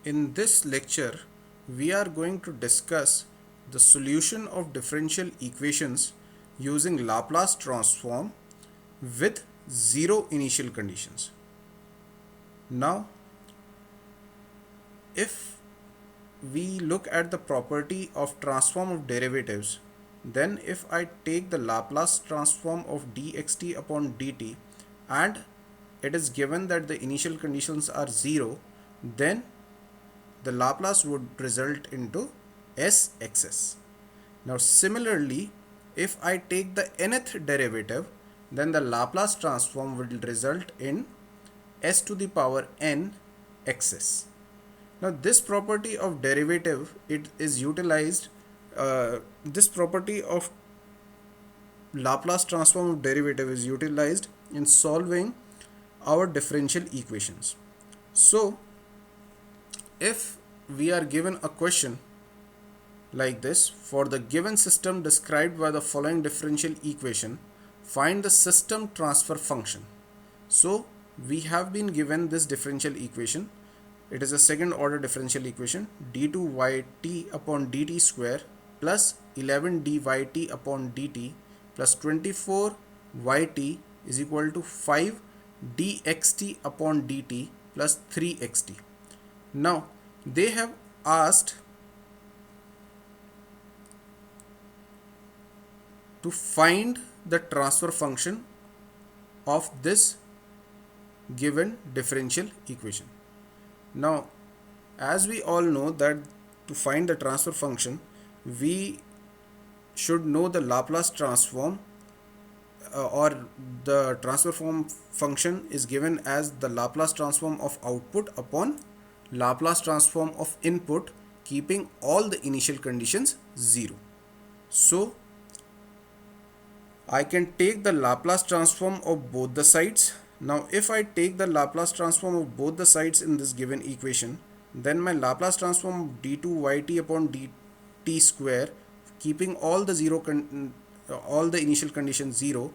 In this lecture, we are going to discuss the solution of differential equations using Laplace transform with zero initial conditions. Now, if we look at the property of transform of derivatives, then if I take the Laplace transform of dxt upon dt and it is given that the initial conditions are 0, then the Laplace would result into Sxs. Now similarly, if I take the nth derivative, then the Laplace transform will result in s to the power n xs. Now this property of derivative, it is utilized, this property of Laplace transform of derivative is utilized in solving our differential equations. So if we are given a question like this, for the given system described by the following differential equation, find the system transfer function. So we have been given this differential equation. It is a second order differential equation, d2yt upon dt square plus 11 dyt upon dt plus 24 yt is equal to 5 dxt upon dt plus 3xt. Now they have asked to find the transfer function of this given differential equation. Now as we all know that to find the transfer function, we should know the Laplace transform, or the transfer function is given as the Laplace transform of output upon Laplace transform of input, keeping all the initial conditions 0. So I can take the Laplace transform of both the sides. Now if I take the Laplace transform of both the sides in this given equation, then my Laplace transform of d2yt upon dt square, keeping all the all the initial conditions 0,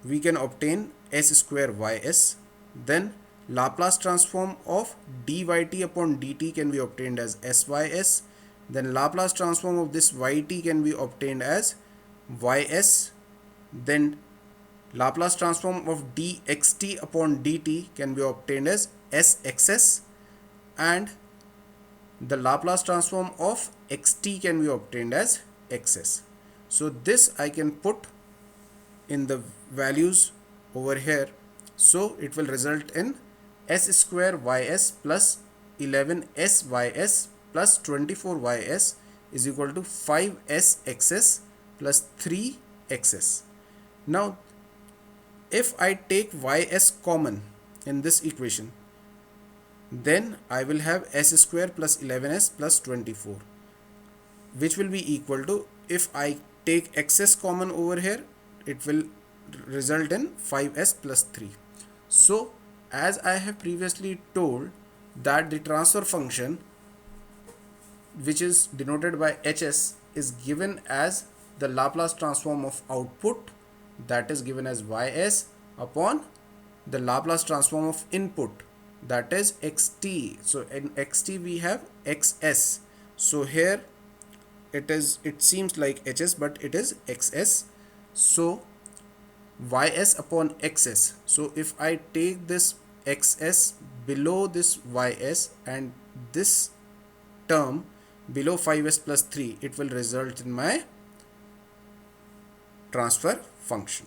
we can obtain s square ys. Then Laplace transform of dyt upon dt can be obtained as sys. Then Laplace transform of this yt can be obtained as ys. Then Laplace transform of dxt upon dt can be obtained as sxs, and the Laplace transform of xt can be obtained as xs. So this I can put in the values over here. So it will result in s square ys plus 11s plus 24ys is equal to 5sxs plus 3xs. Now if I take ys common in this equation, then I will have s square plus 11s plus 24, which will be equal to, if I take xs common over here, it will result in 5s plus 3. So as I have previously told that the transfer function, which is denoted by hs, is given as the Laplace transform of output, that is given as ys, upon the Laplace transform of input, that is xt. So in xt we have xs. So here it seems like hs, but it is xs. So ys upon xs. So if I take this xs below this ys and this term below 5s plus 3, it will result in my transfer function.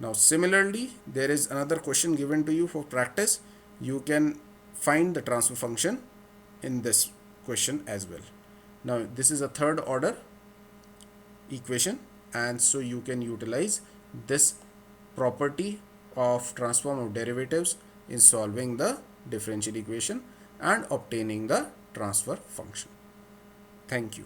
Now similarly, there is another question given to you for practice. You can find the transfer function in this question as well. Now this is a third order equation, and so you can utilize this property of transform of derivatives in solving the differential equation and obtaining the transfer function. Thank you.